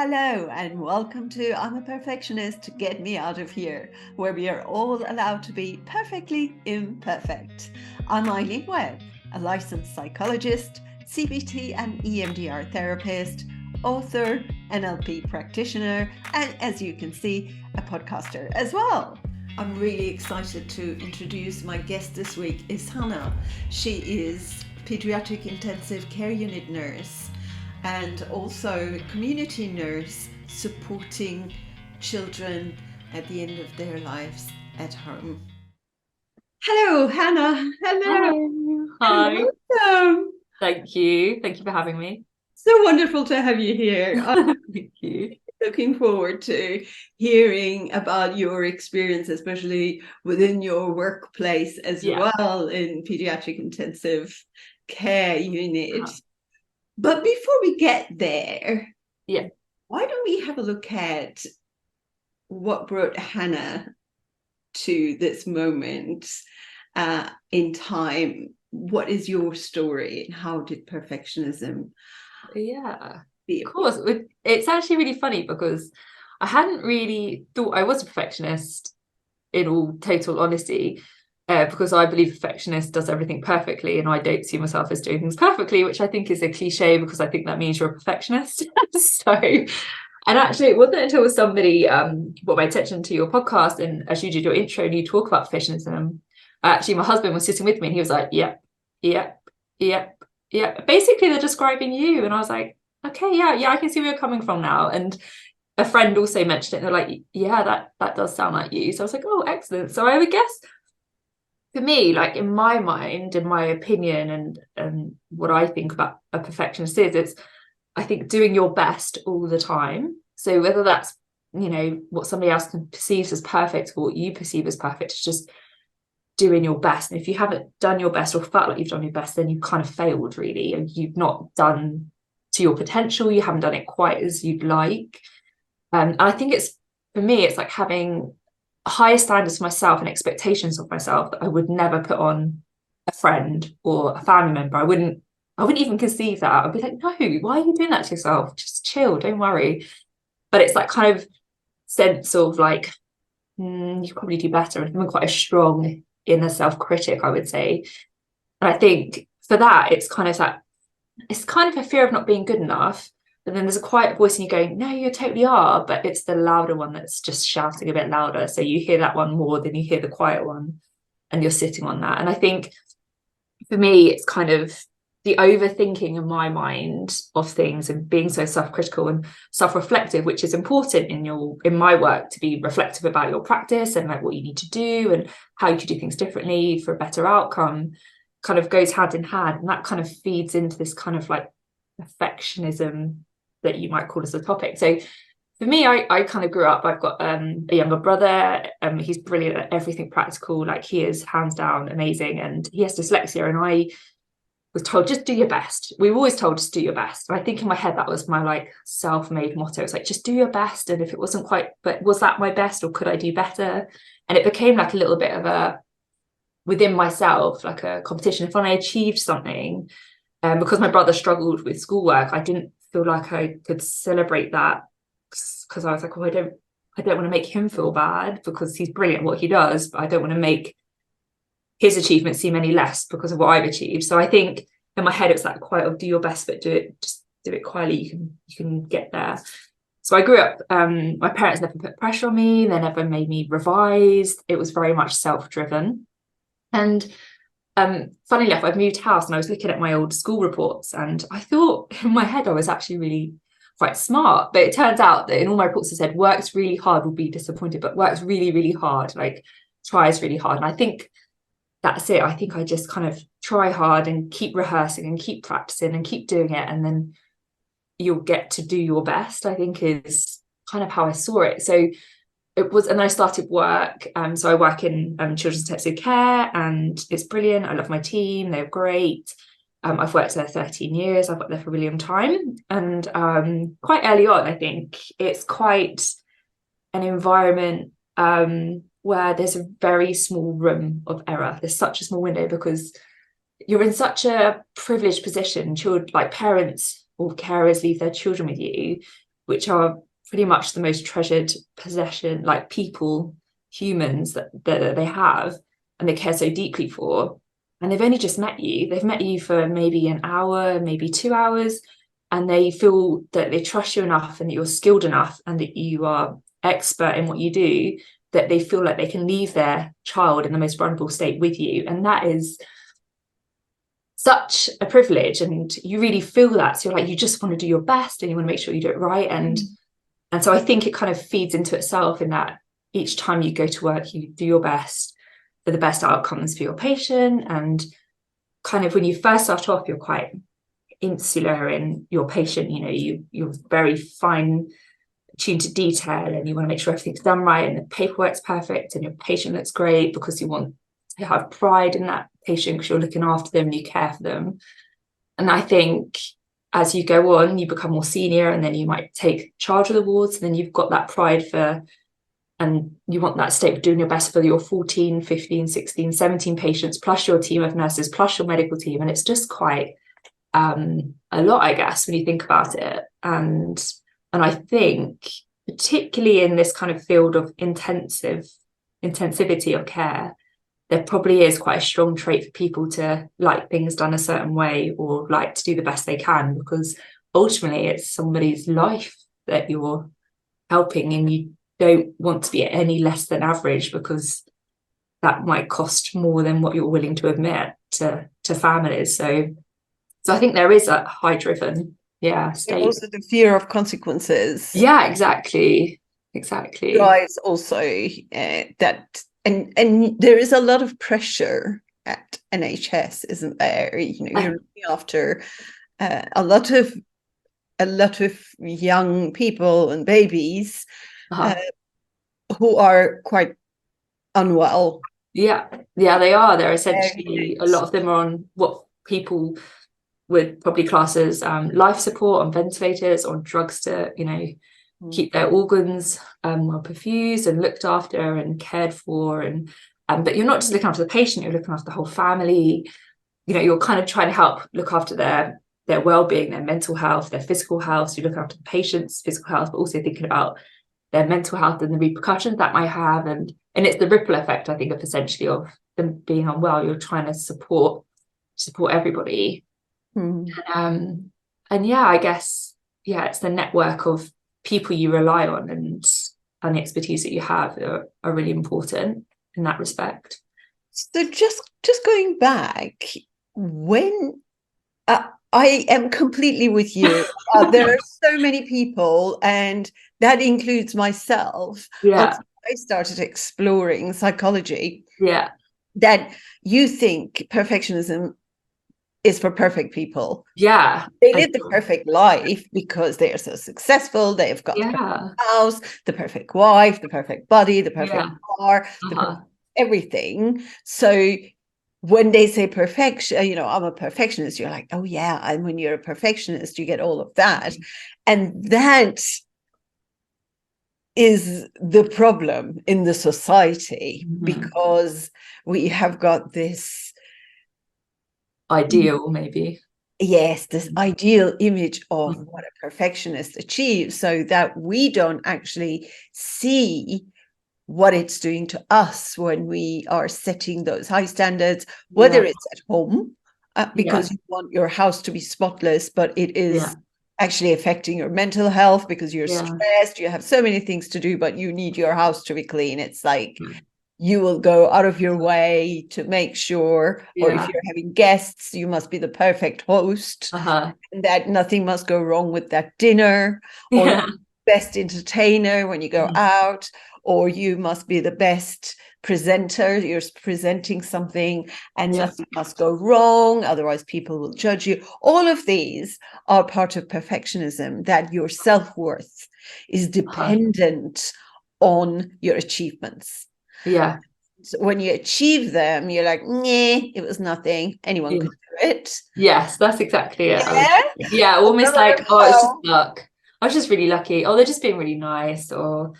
Hello and welcome to I'm a Perfectionist, Get Me Out of Here, where we are all allowed to be perfectly imperfect. I'm Eileen Webb, a licensed psychologist, CBT and EMDR therapist, author, NLP practitioner, and as you can see, a podcaster as well. I'm really excited to introduce my guest this week is Hannah. She is Paediatric Intensive Care Unit nurse and also community nurse supporting children at the end of their lives at home. Hello, Hannah. Hello. Hello. Hi. Welcome. Thank you. Thank you for having me. So wonderful to have you here. I'm Thank you. looking forward to hearing about your experience, especially within your workplace as Yeah. well in Pediatric Intensive Care Unit. But before we get there, Yeah. why don't we have a look at what brought Hannah to this moment in time? What is your story and how did perfectionism Yeah. be? Of course. It's actually really funny because I hadn't really thought I was a perfectionist in all total honesty, because I believe perfectionist does everything perfectly and I don't see myself as doing things perfectly, which I think is a cliche because I think that means you're a perfectionist. So, and actually it wasn't until somebody brought my attention to your podcast, and as you did your intro and you talk about perfectionism, actually my husband was sitting with me and he was like, yep, yep, yep, yep. Basically they're describing you. And I was like, okay, yeah, I can see where you're coming from now. And a friend also mentioned it and they're like, yeah, that does sound like you. So I was like, oh, excellent. So I would guess for me, like in my mind, in my opinion, and what I think about a perfectionist is, it's I think doing your best all the time. So whether that's, what somebody else perceives as perfect or what you perceive as perfect, it's just doing your best. And if you haven't done your best or felt like you've done your best, then you've kind of failed really, and you've not done to your potential. You haven't done it quite as you'd like. And I think it's, for me, it's like having higher standards for myself and expectations of myself that I would never put on a friend or a family member. I wouldn't even conceive that. I'd be like, no, why are you doing that to yourself? Just chill, don't worry. But it's that kind of sense of like, you could probably do better. And I'm quite a strong inner self-critic, I would say. And I think for that, it's kind of a fear of not being good enough. But then there's a quiet voice in you going, no, you totally are. But it's the louder one that's just shouting a bit louder. So you hear that one more than you hear the quiet one. And you're sitting on that. And I think for me, it's kind of the overthinking in my mind of things and being so self-critical and self-reflective, which is important in my work, to be reflective about your practice and like what you need to do and how you could do things differently for a better outcome, kind of goes hand in hand. And that kind of feeds into this kind of like perfectionism that you might call as a topic. So for me, I kind of grew up, I've got a younger brother. He's brilliant at everything practical, like he is hands down amazing, and he has dyslexia, and I was told, just do your best. We were always told, just do your best. And I think in my head that was my like self-made motto. It's like, just do your best. And if it wasn't quite, but was that my best or could I do better? And it became like a little bit of a, within myself, like a competition. If I achieved something, because my brother struggled with schoolwork, I didn't feel like I could celebrate that, because I was like, oh, I don't want to make him feel bad because he's brilliant at what he does, but I don't want to make his achievements seem any less because of what I've achieved. So I think in my head it's that quiet of do your best, but just do it quietly. You can get there. So I grew up, my parents never put pressure on me, they never made me revise. It was very much self-driven. And funny enough, I've moved house and I was looking at my old school reports and I thought in my head I was actually really quite smart, but it turns out that in all my reports it said works really hard, will be disappointed, but works really, really hard, like tries really hard. And I think that's it. I think I just kind of try hard and keep rehearsing and keep practicing and keep doing it, and then you'll get to do your best, I think, is kind of how I saw it. So it was, and then I started work. So I work in children's intensive care, and it's brilliant. I love my team, they're great. I've worked there 13 years. I've worked there for a really long time. And quite early on, I think it's quite an environment where there's a very small room of error. There's such a small window because you're in such a privileged position. Children, like parents or carers, leave their children with you which are pretty much the most treasured possession, like people, humans that they have, and they care so deeply for. And they've only just met you. They've met you for maybe an hour, maybe 2 hours, and they feel that they trust you enough and that you're skilled enough and that you are expert in what you do, that they feel like they can leave their child in the most vulnerable state with you. And that is such a privilege, and you really feel that. So you're like, you just want to do your best and you want to make sure you do it right. And so I think it kind of feeds into itself in that each time you go to work, you do your best for the best outcomes for your patient. And kind of when you first start off, you're quite insular in your patient, you know, you're very fine tuned to detail, and you want to make sure everything's done right and the paperwork's perfect and your patient looks great, because you want to have pride in that patient because you're looking after them and you care for them. And I think as you go on, you become more senior, and then you might take charge of the wards, and then you've got that pride for, and you want that state of doing your best for your 14, 15, 16, 17 patients, plus your team of nurses, plus your medical team. And it's just quite a lot, I guess, when you think about it. And I think particularly in this kind of field of intensivity of care, there probably is quite a strong trait for people to like things done a certain way, or like to do the best they can, because ultimately it's somebody's life that you're helping, and you don't want to be any less than average, because that might cost more than what you're willing to admit to families. So I think there is a high driven, state. Also the fear of consequences. Yeah, exactly. Drives also that, and there is a lot of pressure at NHS, isn't there? You know, you're looking after a lot of young people and babies who are quite unwell. Yeah, they are. They're essentially, a lot of them are on what people would probably class as life support, on ventilators, on drugs to, you know, keep their organs well perfused and looked after and cared for. And but you're not just looking after the patient, you're looking after the whole family. You know, you're kind of trying to help look after their well-being, their mental health, their physical health. So you look after the patient's physical health, but also thinking about their mental health and the repercussions that might have. And it's the ripple effect, I think, of essentially of them being unwell. You're trying to support everybody. And I guess, it's the network of people you rely on, and the expertise that you have are really important in that respect. So just going back, when I am completely with you. There are so many people, and that includes myself. Yeah. I started exploring psychology. Yeah. That you think perfectionism is for perfect people. Yeah. They live the perfect life because they are so successful. They've got the perfect house, the perfect wife, the perfect body, the perfect car, the perfect everything. So when they say perfection, you know, I'm a perfectionist, you're like, oh yeah. And when you're a perfectionist, you get all of that. And that is the problem in the society, because we have got this ideal, maybe. Yes, this ideal image of what a perfectionist achieves, so that we don't actually see what it's doing to us when we are setting those high standards, whether it's at home, because you want your house to be spotless, but it is actually affecting your mental health because you're stressed, you have so many things to do, but you need your house to be clean. It's like you will go out of your way to make sure, or if you're having guests, you must be the perfect host, and that nothing must go wrong with that dinner, or best entertainer when you go out, or you must be the best presenter, you're presenting something and nothing must go wrong, otherwise people will judge you. All of these are part of perfectionism, that your self-worth is dependent on your achievements. So when you achieve them, you're like, nah, it was nothing, anyone could do it. Yes, that's exactly it. Almost like, oh, it's just luck, I was just really lucky, they're just being really nice, or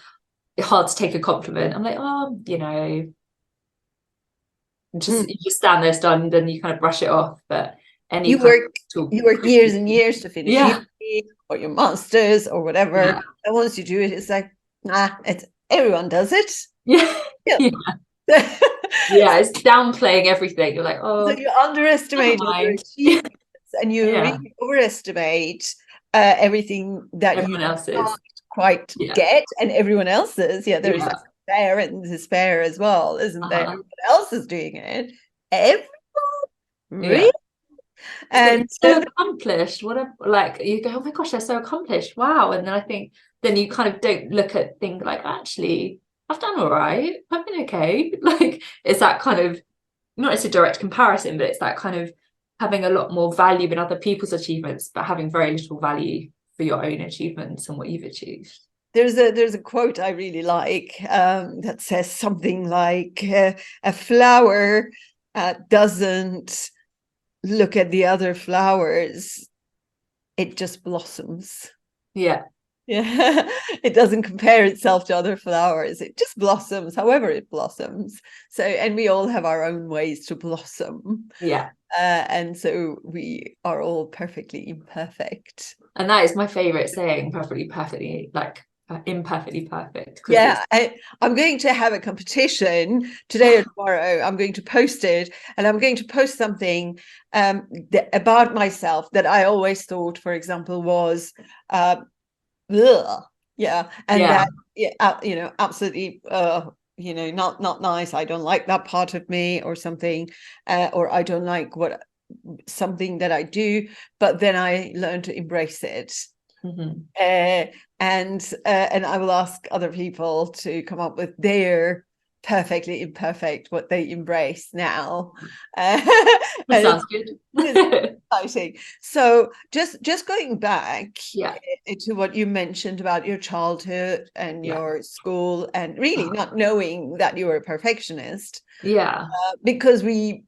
hard to take a compliment. I'm like, oh, you know, you just stand there stunned and you kind of brush it off. But you work years and years to finish uni, or your master's or whatever. Yeah. And once you do it, it's like, it's everyone does it. Yeah. Yeah. Yeah. Yeah, it's downplaying everything. You're like, So oh, you never underestimate other mind. Yeah. achievements and you Yeah. really overestimate everything that you Everyone else's. can't quite Yeah. get, and everyone else's. Yeah, there's Yeah. that despair and despair as well, isn't there? Uh-huh. Everyone else is doing it. Everyone, Yeah. really? It's like, And so accomplished. What a, like, you go, oh my gosh, they're so accomplished. Wow. And then I think then you kind of don't look at things like, actually, I've done all right. I've been okay. Like it's that kind of, not as a direct comparison, but it's that kind of having a lot more value in other people's achievements, but having very little value for your own achievements and what you've achieved. there's a quote I really like that says something like, "A flower doesn't look at the other flowers; it just blossoms." Yeah. Yeah, it doesn't compare itself to other flowers. It just blossoms, however it blossoms. So, and we all have our own ways to blossom. Yeah. And so we are all perfectly imperfect. And that is my favorite saying, perfectly, like imperfectly perfect. Because it's, Yeah, I'm going to have a competition today or tomorrow. I'm going to post it, and I'm going to post something about myself that I always thought, for example, was ugh, yeah, and yeah. that, yeah, absolutely, not nice. I don't like that part of me, or something, or I don't like what something that I do, but then I learn to embrace it. Mm-hmm. And I will ask other people to come up with their perfectly imperfect, what they embrace now. That And sounds good. it's exciting. So just going back Yeah. to what you mentioned about your childhood and Yeah. your school, and really not knowing that you were a perfectionist, Yeah. because we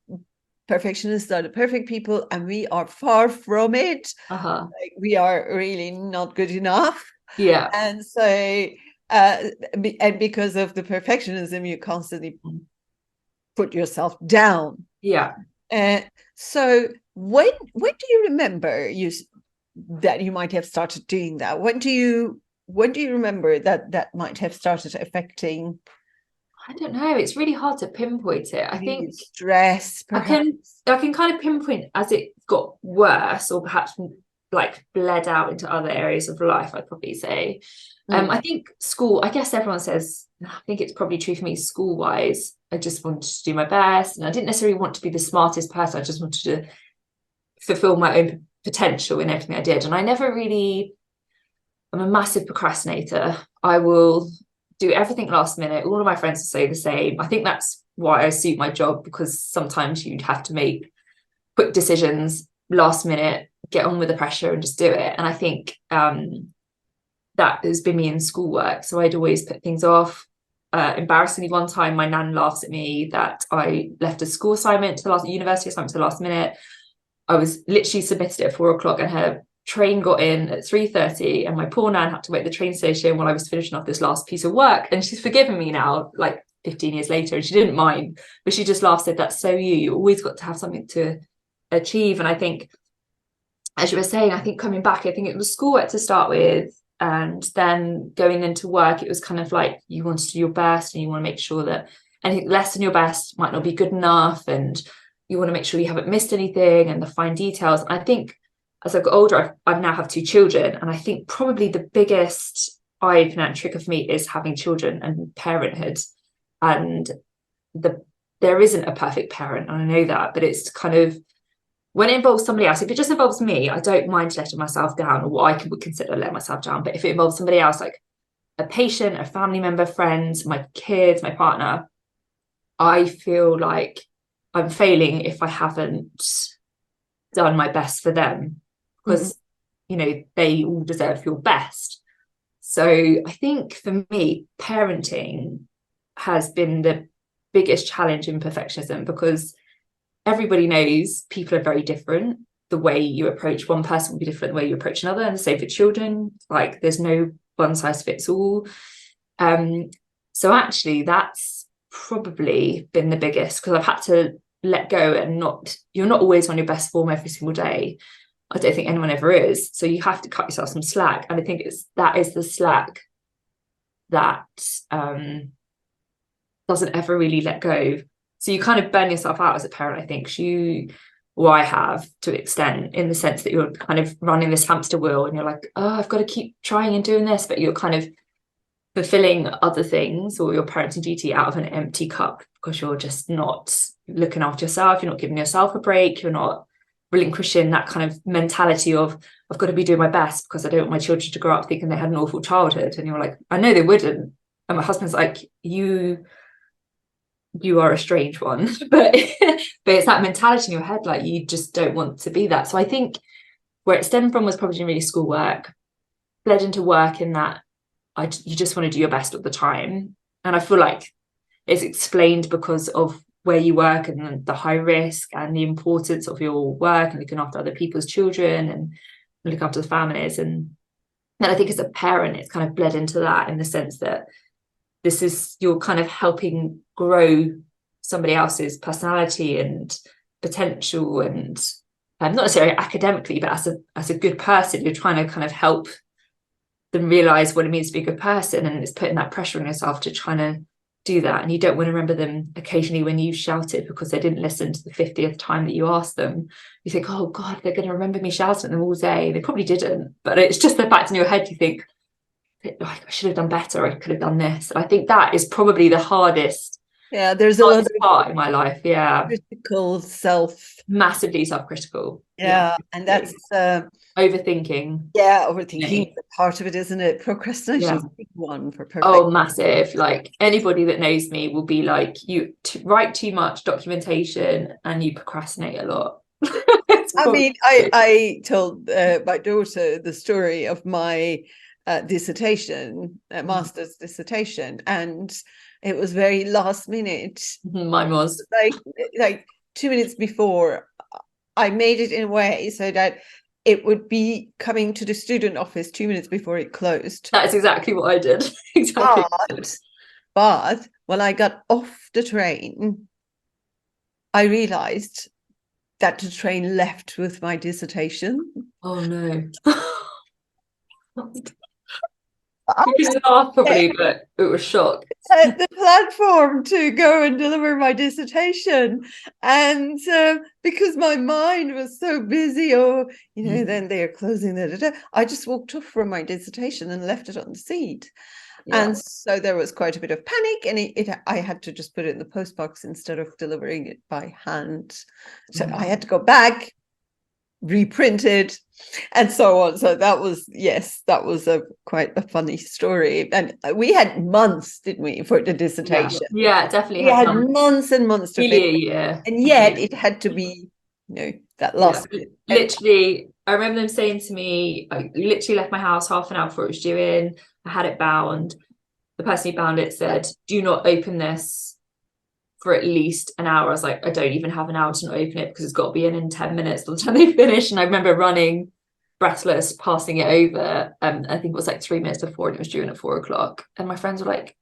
perfectionists are the perfect people, and we are far from it. Uh-huh. Like, we are really not good enough. Yeah. And so and because of the perfectionism, you constantly put yourself down. Yeah. uh, so when do you remember that you might have started doing that? When do you remember that might have started affecting I don't know. It's really hard to pinpoint it. I the think stress, I can perhaps? I can kind of pinpoint as it got worse, or perhaps like bled out into other areas of life, I'd probably say. I think school, I guess everyone says, I think it's probably true for me, school wise, I just wanted to do my best, and I didn't necessarily want to be the smartest person. I just wanted to fulfill my own potential in everything I did. And I never really, I'm a massive procrastinator. I will do everything last minute. All of my friends will say the same. I think that's why I suit my job, because sometimes you'd have to make quick decisions last minute, get on with the pressure and just do it. And I think that has been me in schoolwork. So I'd always put things off. Embarrassingly, one time my nan laughs at me that I left a school assignment to the last university assignment to the last minute. I was literally submitted at 4 o'clock, and her train got in at 3:30, and my poor nan had to wait at the train station while I was finishing off this last piece of work. And she's forgiven me now, like 15 years later, and she didn't mind, but she just laughed, said, that's so you always got to have something to achieve. And I think, as you were saying, I think coming back, I think it was schoolwork to start with, and then going into work, it was kind of like you want to do your best, and you want to make sure that anything less than your best might not be good enough, and you want to make sure you haven't missed anything, and the fine details. And I think as I've got older, I now have 2 children, and I think probably the biggest eye-opening trigger for me is having children and parenthood. And there isn't a perfect parent, and I know that, but it's kind of, when it involves somebody else, if it just involves me, I don't mind letting myself down, or what I would consider letting myself down. But if it involves somebody else, like a patient, a family member, friends, my kids, my partner, I feel like I'm failing if I haven't done my best for them, because they all deserve your best. So I think for me, parenting has been the biggest challenge in perfectionism, because everybody knows people are very different. The way you approach one person will be different than the way you approach another, and the same for children. Like, there's no one size fits all. So actually that's probably been the biggest, because I've had to let go, and you're not always on your best form every single day. I don't think anyone ever is. So you have to cut yourself some slack. And I think that is the slack that doesn't ever really let go. So you kind of burn yourself out as a parent, I think. I have to an extent, in the sense that you're kind of running this hamster wheel and you're like, oh, I've got to keep trying and doing this, but you're kind of fulfilling other things or your parenting duty out of an empty cup because you're just not looking after yourself. You're not giving yourself a break. You're not relinquishing that kind of mentality of, I've got to be doing my best because I don't want my children to grow up thinking they had an awful childhood. And you're like, I know they wouldn't. And my husband's like, you are a strange one. but it's that mentality in your head, like you just don't want to be that. So I think where it stemmed from was probably really schoolwork, bled into work in that you just want to do your best all the time. And I feel like it's explained because of where you work and the high risk and the importance of your work and looking after other people's children and looking after the families. And I think as a parent, it's kind of bled into that, in the sense that you're kind of helping grow somebody else's personality and potential, and not necessarily academically, but as a good person, you're trying to kind of help them realize what it means to be a good person. And it's putting that pressure on yourself to try to do that. And you don't want to remember them occasionally when you shouted because they didn't listen to the 50th time that you asked them. You think, oh God, they're going to remember me shouting at them all day. They probably didn't, but it's just the fact in your head, you think, I should have done better, I could have done this. And I think that is probably the hardest there's a lot of part in my life. Critical self, massively self-critical. And that's overthinking. Overthinking is part of it, isn't it? Procrastination is a big one for perfect. Oh, massive. Like anybody that knows me will be like, you write too much documentation and you procrastinate a lot. I told my daughter the story of my dissertation, master's dissertation, and it was very last minute. Mine was like 2 minutes before. I made it in a way so that it would be coming to the student office 2 minutes before it closed. That's exactly what I did. Exactly. But when I got off the train, I realized that the train left with my dissertation. Oh no. You could laugh probably, but it was shock. At the platform to go and deliver my dissertation, and because my mind was so busy, then they're closing I just walked off from my dissertation and left it on the seat. And so there was quite a bit of panic, and I had to just put it in the postbox instead of delivering it by hand. So I had to go back, reprint it, and so on. So that was quite a funny story. And we had months, didn't we, for the dissertation? Yeah, definitely. We had months and months to finish. Yeah. And yet it had to be, that last bit. Literally, I remember them saying to me, I literally left my house half an hour before it was due in. I had it bound. The person who bound it said, do not open this for at least an hour. I was like, I don't even have an hour to not open it because it's got to be in 10 minutes by the time they finish. And I remember running breathless, passing it over. I think it was like 3 minutes before, and it was due in at 4 o'clock. And my friends were like,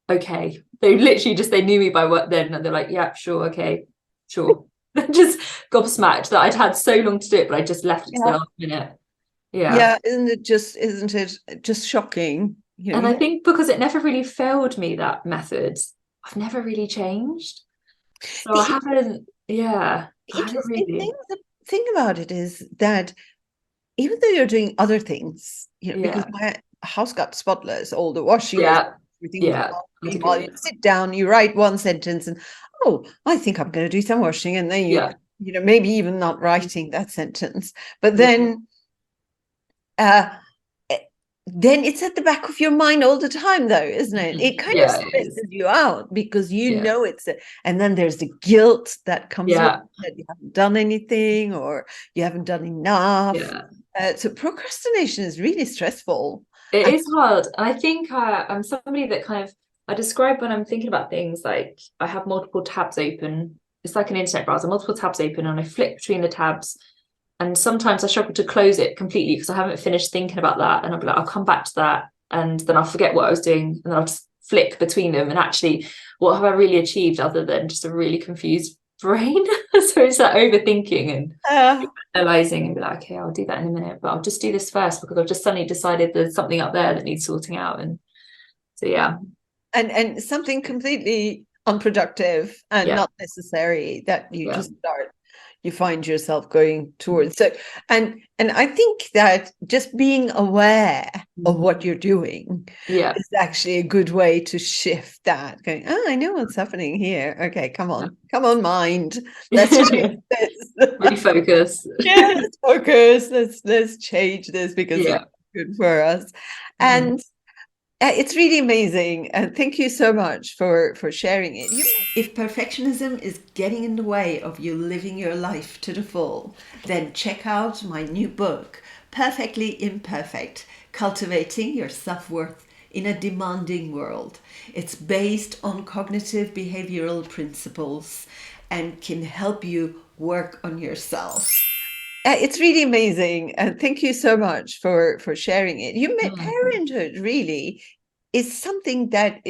okay. They literally they knew me by what then. And they're like, yeah, sure. Okay, sure. Just gobsmacked that I'd had so long to do it, but I just left it to the last minute. Isn't it just shocking? And I think because it never really failed me, that method, I've never really changed. So I haven't, The thing about it is that even though you're doing other things, because my house got spotless, all the washing, everything. While you sit down, you write one sentence, and I think I'm going to do some washing, and then you maybe even not writing that sentence, but then it's at the back of your mind all the time, though, isn't it? It kind of stresses you out because know it's and then there's the guilt that comes with that you haven't done anything or you haven't done enough. So procrastination is really stressful. It is hard. And I think I'm somebody that I describe when I'm thinking about things like I have multiple tabs open. It's like an internet browser, multiple tabs open, and I flick between the tabs. And sometimes I struggle to close it completely because I haven't finished thinking about that. And I'll be like, I'll come back to that. And then I'll forget what I was doing. And then I'll just flick between them. And actually, what have I really achieved other than just a really confused brain. So it's that overthinking and Uh, analyzing and be like, okay, I'll do that in a minute, but I'll just do this first because I've just suddenly decided there's something up there that needs sorting out. And so yeah. and something completely unproductive and Yeah. not necessary that you Yeah. just start, you find yourself going towards. So and I think that just being aware of what you're doing Yeah. is actually a good way to shift that, going, oh, I know what's happening here. Okay, come on, mind, let's change this. Refocus. Yeah, let's focus, let's change this because it's Yeah. good for us. Mhm. And it's really amazing, and thank you so much for sharing it. If perfectionism is getting in the way of you living your life to the full, then check out my new book, Perfectly Imperfect: Cultivating Your Self-Worth in a Demanding World. It's based on cognitive behavioral principles and can help you work on yourself. It's really amazing, and thank you so much for sharing it. You met parenthood really is something that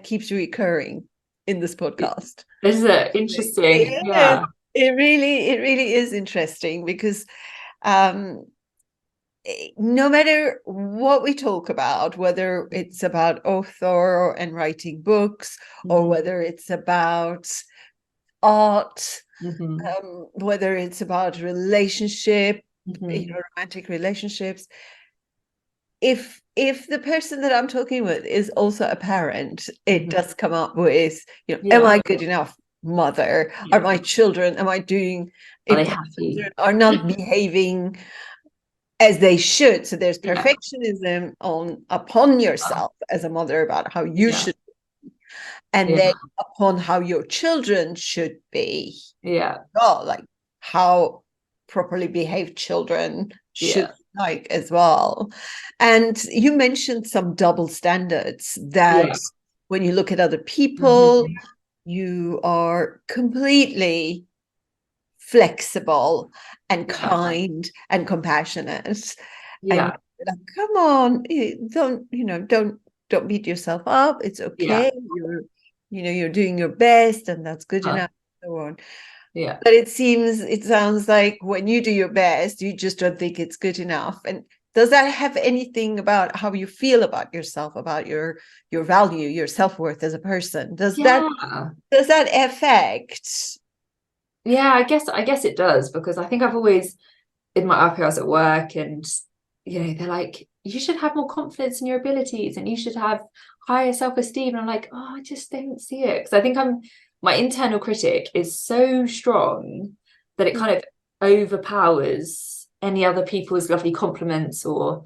keeps recurring in this podcast. Is it interesting? Yeah, Yeah. it really is interesting because um no matter what we talk about, whether it's about author and writing books, or Mhm. whether it's about art, Mhm. whether it's about relationship, Mhm. romantic relationships, if the person that I'm talking with is also a parent, it Mhm. does come up with, am Yeah. I good enough mother? Are Yeah. my children, am I doing, Are if they my happy? children are not behaving as they should? So there's Yeah. perfectionism upon Uh, yourself as a mother about how you Yeah. should, and Yeah. then upon how your children should be. Yeah. Oh, like how properly behaved children should Yeah. be like as well. And you mentioned some double standards that Yeah. when you look at other people, Mhm. you are completely flexible and Yeah. kind and compassionate. And Yeah. you're like, come on, don't beat yourself up. It's Yeah. okay. You're doing your best, and that's good Uh, enough. So on. yeah. But it sounds like when you do your best, you just don't think it's good enough. And does that have anything about how you feel about yourself, about your value, your self-worth as a person? Yeah. Does that affect? Yeah, I guess it does because I think I've always in my up hours at work and they're like, you should have more confidence in your abilities and you should have higher self-esteem. And I'm like, oh, I just don't see it. Because I think my internal critic is so strong that it kind of overpowers any other people's lovely compliments or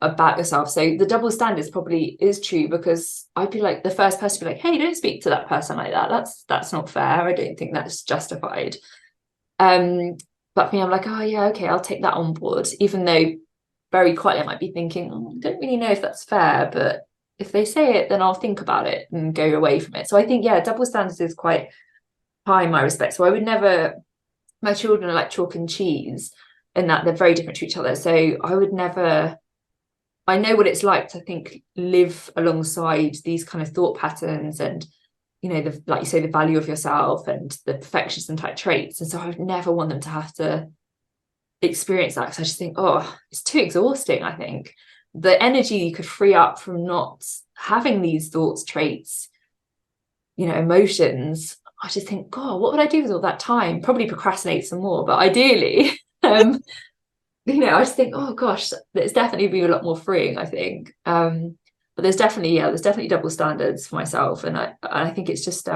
about yourself. So the double standards probably is true because I'd be like the first person to be like, hey, don't speak to that person like that. That's not fair. I don't think that's justified. But for me, I'm like, oh yeah, okay, I'll take that on board, even though very quietly I might be thinking, oh, I don't really know if that's fair, but if they say it, then I'll think about it and go away from it. So I think, yeah, double standards is quite high in my respect. So I would never, my children are like chalk and cheese in that they're very different to each other. So I would never, I know what it's like to think, live alongside these kind of thought patterns and like you say, the value of yourself and the perfectionism type traits. And so I would never want them to have to experience that because I just think, oh, it's too exhausting. I think the energy you could free up from not having these thoughts, traits, emotions, I just think, God, what would I do with all that time? Probably procrastinate some more, but ideally, I just think, oh gosh, it's definitely be a lot more freeing, I think. But there's definitely double standards for myself. And I think it's just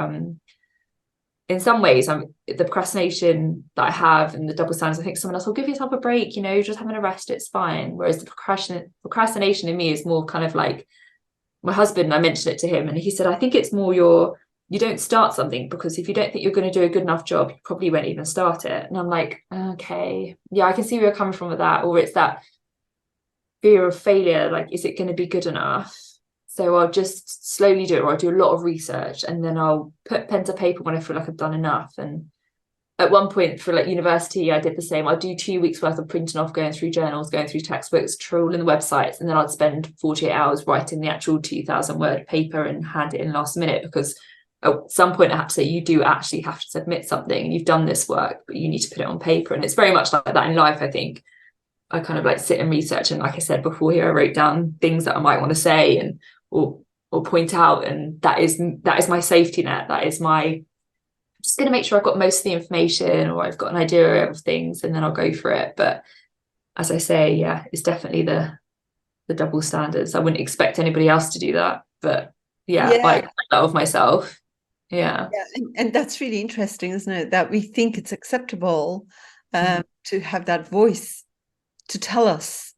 in some ways, the procrastination that I have and the double standards, I think someone else will give yourself a break, just having a rest, it's fine. Whereas the procrastination in me is more kind of like my husband, I mentioned it to him, and he said, I think it's more you don't start something because if you don't think you're going to do a good enough job, you probably won't even start it. And I'm like, okay, yeah, I can see where you're coming from with that. Or it's that fear of failure, like, is it going to be good enough? So I'll just slowly do it, or I'll do a lot of research and then I'll put pen to paper when I feel like I've done enough. And at one point for like university, I did the same. I'd do 2 weeks worth of printing off, going through journals, going through textbooks, trawling the websites, and then I'd spend 48 hours writing the actual 2,000 word paper and hand it in last minute because at some point I have to say, you do actually have to submit something, and you've done this work, but you need to put it on paper. And it's very much like that in life. I think I kind of like sit and research, and like I said before here, I wrote down things that I might want to say and or point out, and that is my safety net. That is my, I'm just going to make sure I've got most of the information, or I've got an idea of things, and then I'll go for it. But as I say, yeah, it's definitely the double standards. I wouldn't expect anybody else to do that, but yeah, I expect that of myself. Yeah. And that's really interesting, isn't it? That we think it's acceptable to have that voice to tell us,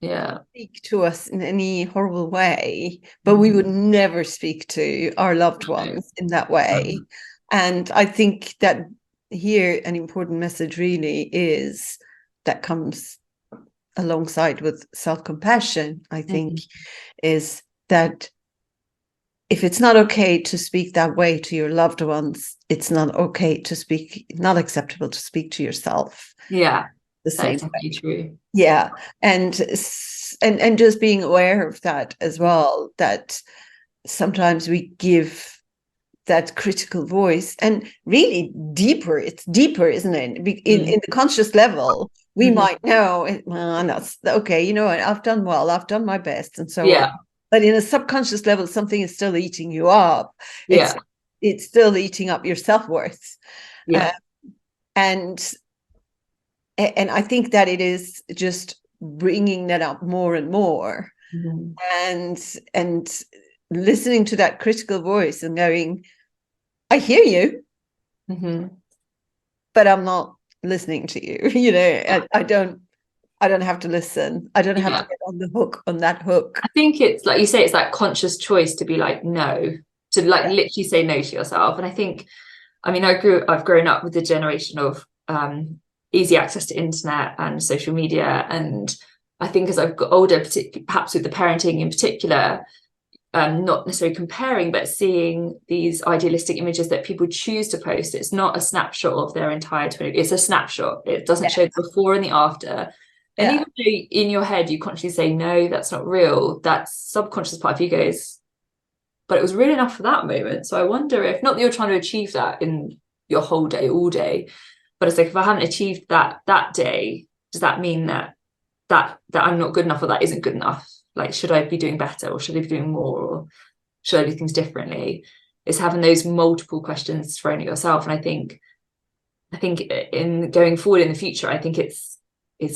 speak to us in any horrible way, but we would never speak to our loved ones in that way. And I think that here an important message really is that comes alongside with self-compassion, I think, is that if it's not okay to speak that way to your loved ones, it's not okay to speak, not acceptable to speak to yourself. Yeah, the same way. True. Yeah, and just being aware of that as well, that sometimes we give that critical voice, and really it's deeper, isn't it? In the conscious level, we might know, that's okay, you know, I've done well, I've done my best, and so on. But in a subconscious level, something is still eating you up. It's still eating up your self-worth. And I think that it is just bringing that up more and more, and listening to that critical voice and going, I hear you, but I'm not listening to you. You know, I don't have to listen. I don't have to get on that hook. I think it's like you say, it's that conscious choice to be like, no, to like literally say no to yourself. And I think, I mean, I've grown up with the generation of easy access to internet and social media. And I think as I've got older, perhaps with the parenting in particular, not necessarily comparing, but seeing these idealistic images that people choose to post. It's not a snapshot of their entire 20, it's a snapshot. It doesn't show the before and the after. And even though in your head you consciously say, no, that's not real, that subconscious part of you goes, but it was real enough for that moment. So I wonder if, not that you're trying to achieve that in your whole day, all day, but it's like, if I haven't achieved that day, does that mean that I'm not good enough, or that isn't good enough? Like, should I be doing better, or should I be doing more, or should I do things differently? It's having those multiple questions thrown at yourself. And I think in going forward in the future, I think it's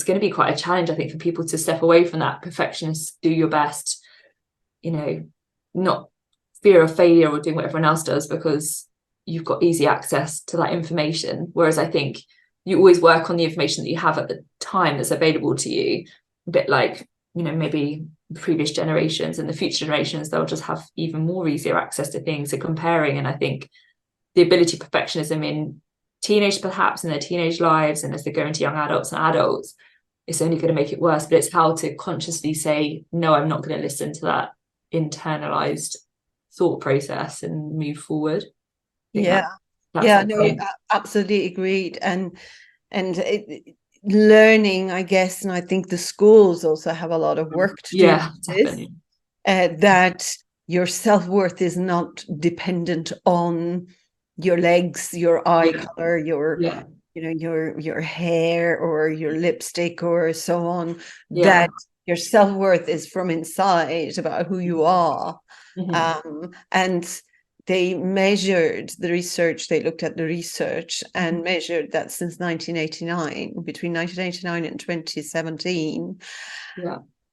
going to be quite a challenge, I think, for people to step away from that perfectionist, do your best, you know, not fear of failure or doing what everyone else does because you've got easy access to that information. Whereas I think you always work on the information that you have at the time that's available to you, a bit like, you know, maybe the previous generations and the future generations, they'll just have even more easier access to things and comparing. And I think the ability of perfectionism in teenage, perhaps in their teenage lives, and as they go into young adults and adults, it's only going to make it worse. But it's how to consciously say, no, I'm not going to listen to that internalized thought process and move forward. Absolutely agreed. And learning, I guess, and I think the schools also have a lot of work to do with this, that your self-worth is not dependent on your legs, your eye color, your you know, your hair or your lipstick or so on. That your self-worth is from inside, about who you are. And they measured the research, they looked at the research and measured that since 1989, between 1989 and 2017,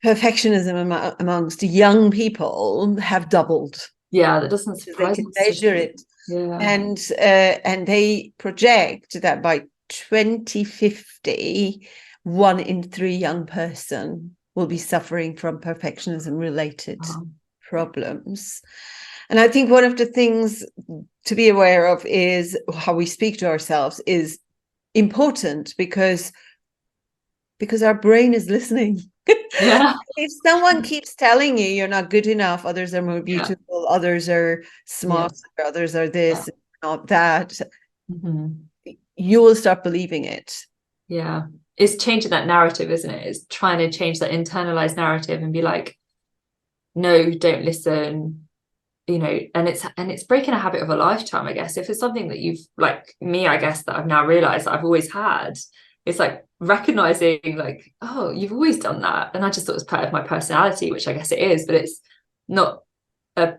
perfectionism amongst young people have doubled. That doesn't surprise me. They can measure it. And they project that by 2050, 1 in 3 young person will be suffering from perfectionism related problems. And I think one of the things to be aware of is how we speak to ourselves is important, because our brain is listening. If someone keeps telling you you're not good enough, others are more beautiful, others are smart, others are this, not that, you will start believing it. It's changing that narrative, isn't it? It's trying to change that internalized narrative and be like, no, don't listen. and it's breaking a habit of a lifetime, I guess. If it's something that you've, like me, I guess, that I've now realized that I've always had, it's like recognizing like, oh, you've always done that, and I just thought it was part of my personality, which I guess it is, but it's not a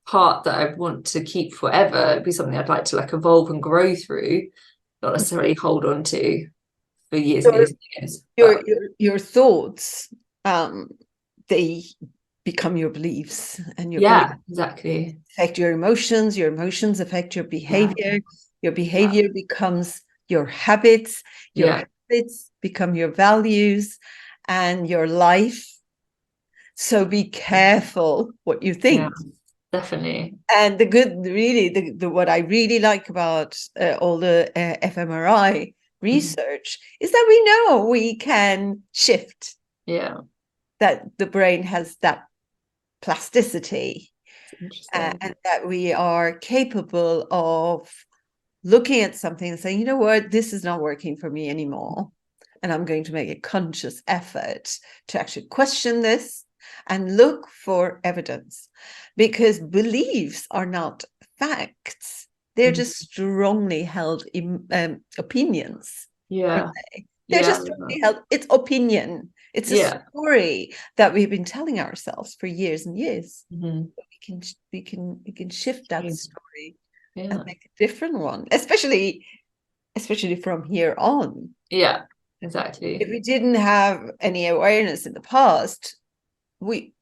part that I want to keep forever. It'd be something I'd like to like evolve and grow through, not necessarily hold on to for years and Your years and years. your But your thoughts, they become your beliefs, and your beliefs yeah, exactly. affect your emotions affect your Yeah, yeah, behavior becomes your yeah, habits become your values and your life. So be careful what you yeah, think. definitely. And the good, really, the what I really like about all the fMRI Mhm. research is that we know we can shift, Yeah, that the brain has that plasticity, it's interesting. and that we are capable of looking at something and saying, you know what, this is not working for me anymore. And I'm going to make a conscious effort to actually question this and look for evidence, because beliefs are not facts. They're Mhm. just strongly held opinions. Yeah, They're yeah, just strongly held. It's opinion. It's a yeah. story that we've been telling ourselves for years and years. Mhm. We can shift that story and Yeah, make a different one, especially from here on. yeah, exactly. If we didn't have any awareness in the past,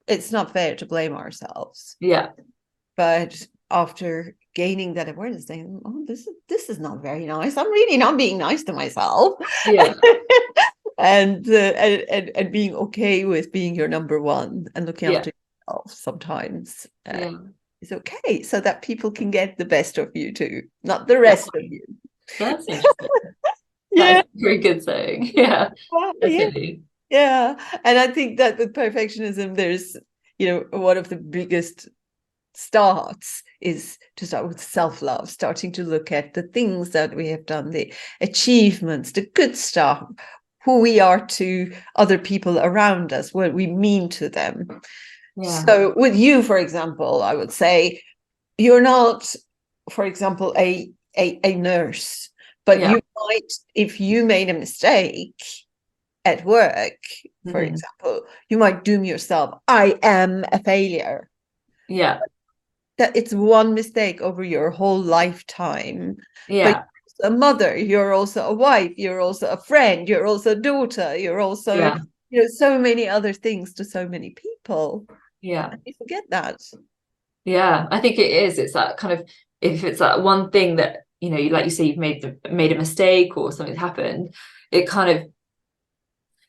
it's not fair to blame ourselves. Yeah, But after gaining that awareness, saying, "Oh, this is not very nice. I'm really not being nice to myself," yeah, and being okay with being your number one and looking yeah, after yourself sometimes yeah. is okay, so that people can get the best of you too, not the rest of Definitely. you. That's interesting. That is Yeah, a very good saying. Yeah, yeah. definitely. Yeah, and I think that with perfectionism, there's, one of the biggest starts is to start with self-love, starting to look at the things that we have done, the achievements, the good stuff, who we are to other people around us, what we mean to them. Yeah. So with you, for example, I would say you're not, for example, a nurse, but Yeah. you might, if you made a mistake at work, for Hmm. example, you might doom yourself. I am a failure. Yeah. That it's one mistake over your whole lifetime. But Yeah. you're also a mother, you're also a wife, you're also a friend, you're also a daughter, you're also, Yeah. so many other things to so many people. Yeah. And you forget that. Yeah. I think it is. It's that kind of, if it's that one thing that, like you say, you've made a mistake or something's happened, it kind of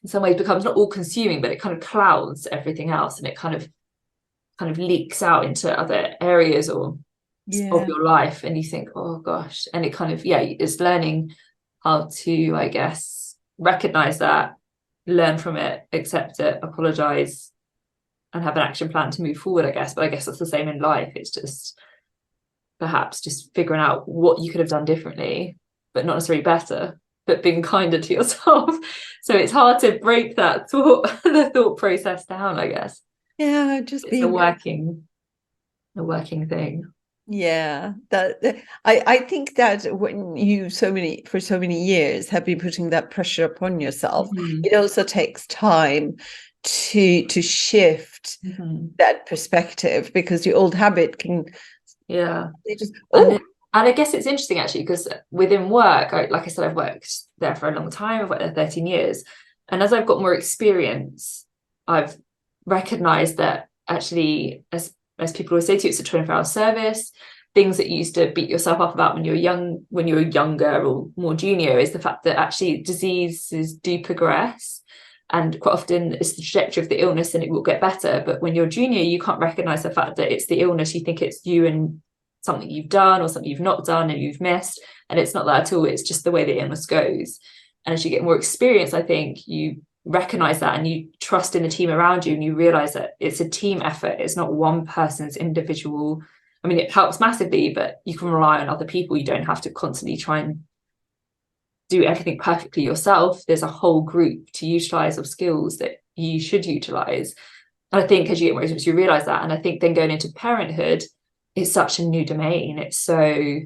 in some ways becomes not all consuming, but it kind of clouds everything else, and it kind of leaks out into other areas or of Yeah. your life, and you think, oh gosh, and it kind of, yeah, it's learning how to, I guess, recognize that, learn from it, accept it, apologize, and have an action plan to move forward, I guess. But I guess it's the same in life. It's just perhaps just figuring out what you could have done differently, but not necessarily better, but being kinder to yourself. So it's hard to break that the thought process down, I guess. Yeah, just It's a being. working thing. Yeah, I think that when you for so many years have been putting that pressure upon yourself, Mhm. it also takes time to shift Mhm. that perspective, because the old habit can, Yeah. they just, And oh, and I guess it's interesting actually, because within work, like I said, I've worked there for a long time. I've worked there 13 years. And as I've got more experience, I've recognized that actually, as people always say to you, it's a 24-hour service. Things that you used to beat yourself up about when you were younger or more junior, is the fact that actually diseases do progress. And quite often it's the trajectory of the illness and it will get better. But when you're junior, you can't recognize the fact that it's the illness. You think it's you and something you've done or something you've not done and you've missed. And it's not that at all. It's just the way the illness goes. And as you get more experience, I think you recognize that and you trust in the team around you, and you realize that it's a team effort. It's not one person's individual. I mean, it helps massively, but you can rely on other people. You don't have to constantly try and do everything perfectly yourself. There's a whole group to utilize of skills that you should utilize. And I think as you get more experience, you realize that. And I think then going into parenthood, it's such a new domain. It's so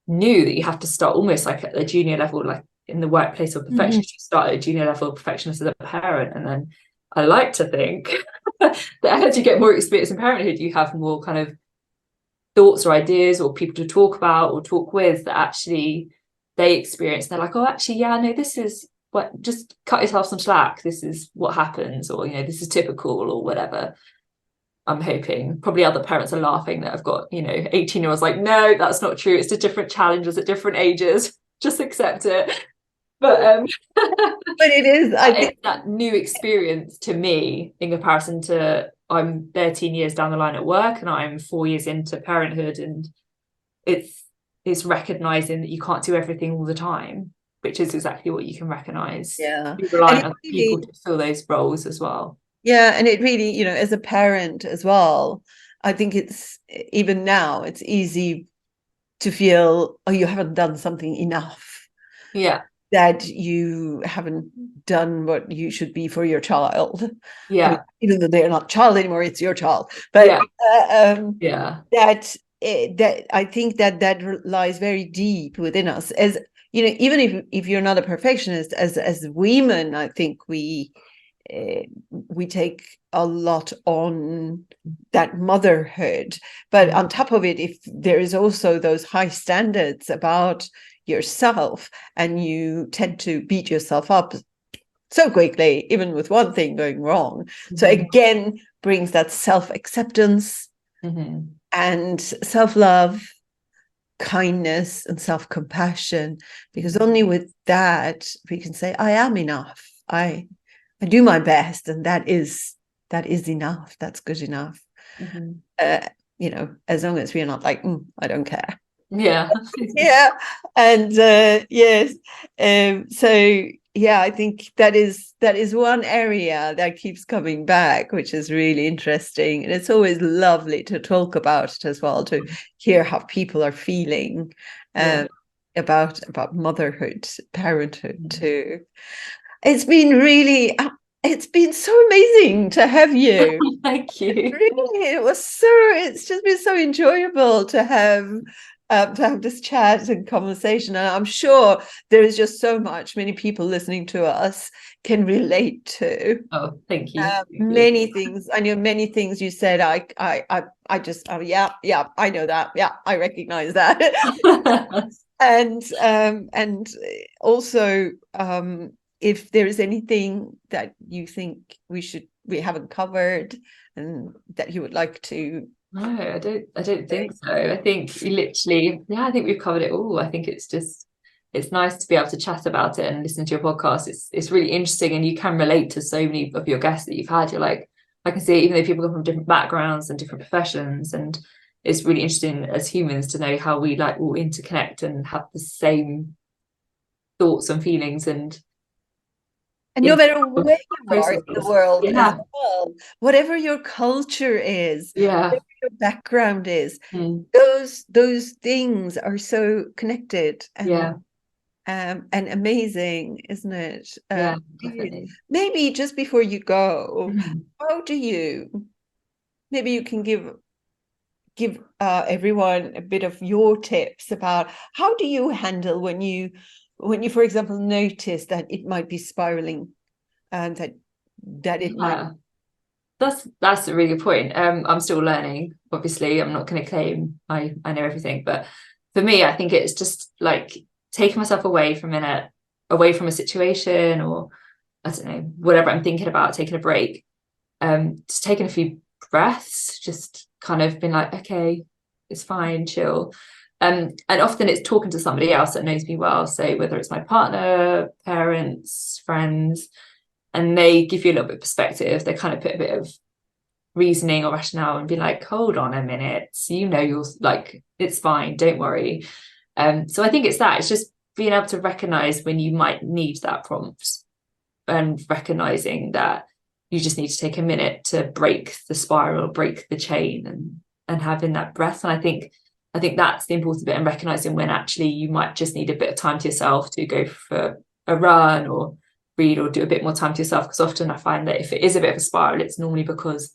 new that you have to start almost like at the junior level, like in the workplace of perfectionist, you start at a junior level of perfectionist as a parent. And then I like to think that as you get more experience in parenthood, you have more kind of thoughts or ideas or people to talk about or talk with that actually they experience. They're like, oh, actually, yeah, no, this is what, just cut yourself some slack. This is what happens, or, you know, this is typical or whatever. I'm hoping probably other parents are laughing that I've got, you know, 18-year-olds like, no, that's not true. It's just different challenges at different ages. Just accept it. But But it is, I think. that new experience to me in comparison to I'm 13 years down the line at work and I'm 4 years into parenthood, and it's recognizing that you can't do everything all the time, which is exactly what you can recognize. Yeah. You And rely on it other really, people to fill those roles as well. yeah, and it really, you know, as a parent as well, I think it's even now, it's easy to feel, oh, you haven't done something enough, Yeah. that you haven't done what you should be for your child. I mean, Yeah. even though they're not child anymore, it's your child. But Yeah. Yeah. that I think that lies very deep within us. As you know, even if you're not a perfectionist, as women, I think we take a lot on that motherhood. But on top of it, if there is also those high standards about yourself, and you tend to beat yourself up so quickly, even with one thing going wrong. So again, brings that self-acceptance and self-love, kindness, and self-compassion, because only with that we can say, I am enough. I do my best, and that is enough. That's good enough. You know, as long as we're not like, I don't care. Yeah. Yeah. And yes. So yeah, I think that is one area that keeps coming back, which is really interesting. And it's always lovely to talk about it as well, to hear how people are feeling about motherhood, parenthood too. It's been really, it's been so amazing to have you. Thank you. Really, it's just been so enjoyable to have this chat and conversation. And I'm sure there is just so much many people listening to us can relate to. Oh, thank you. Many things. I know many things you said. I just, oh, yeah, I know that. Yeah, I recognize that. And also, if there is anything that you think we haven't covered and that you would like to. No, I don't think so. I think we literally, I think we've covered it all. I think it's nice to be able to chat about it and listen to your podcast. It's really interesting, and you can relate to so many of your guests that you've had. You're like, I can see, even though people come from different backgrounds and different professions, and it's really interesting as humans to know how we like all interconnect and have the same thoughts and feelings and No matter where you are in processes. the world as Yeah. well, whatever your culture is, Yeah. whatever your background is, Mm. those things are so connected Yeah. and amazing, isn't it? Yeah, definitely. Maybe just before you go, Mhm. how do you? Maybe you can give everyone a bit of your tips about how do you handle when you, for example, notice that it might be spiraling, and that it might. Yeah. That's a really good point. I'm still learning. Obviously, I'm not going to claim I know everything, but for me, I think it's just like taking myself away for a minute, away from a situation, or I don't know, whatever I'm thinking about, taking a break. Just taking a few breaths, just kind of being like, okay, it's fine, chill. And often it's talking to somebody else that knows me well. So whether it's my partner, parents, friends, and they give you a little bit of perspective, they kind of put a bit of reasoning or rationale and be like, hold on a minute, you know, you're like, it's fine, don't worry. So I think it's just being able to recognize when you might need that prompt, and recognizing that you just need to take a minute to break the spiral, break the chain, and having that breath. And I think that's the important bit, and recognizing when actually you might just need a bit of time to yourself to go for a run or read or do a bit more time to yourself. Because often I find that if it is a bit of a spiral, it's normally because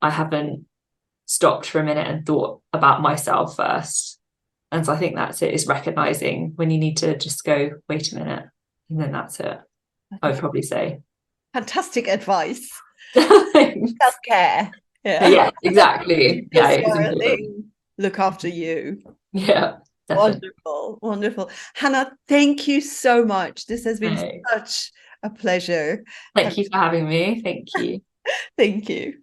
I haven't stopped for a minute and thought about myself first. And so I think that's it, is recognizing when you need to just go, wait a minute, and then that's it. I would probably say. Fantastic advice. Thanks. Self-care. Yeah, exactly. Yeah, it is important. Look after you. Yeah, definitely. Wonderful. Hannah, thank you so much. This has been such a pleasure. Thank you for having me. Thank you. Thank you.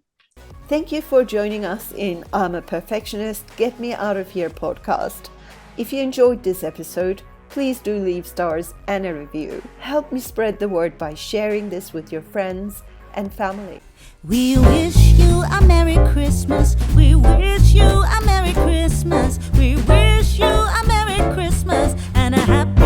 Thank you for joining us in I'm a Perfectionist, Get Me Out of Here podcast. If you enjoyed this episode, please do leave stars and a review. Help me spread the word by sharing this with your friends and family. We wish you a Merry Christmas. We wish you a Merry Christmas. We wish you a Merry Christmas and a happy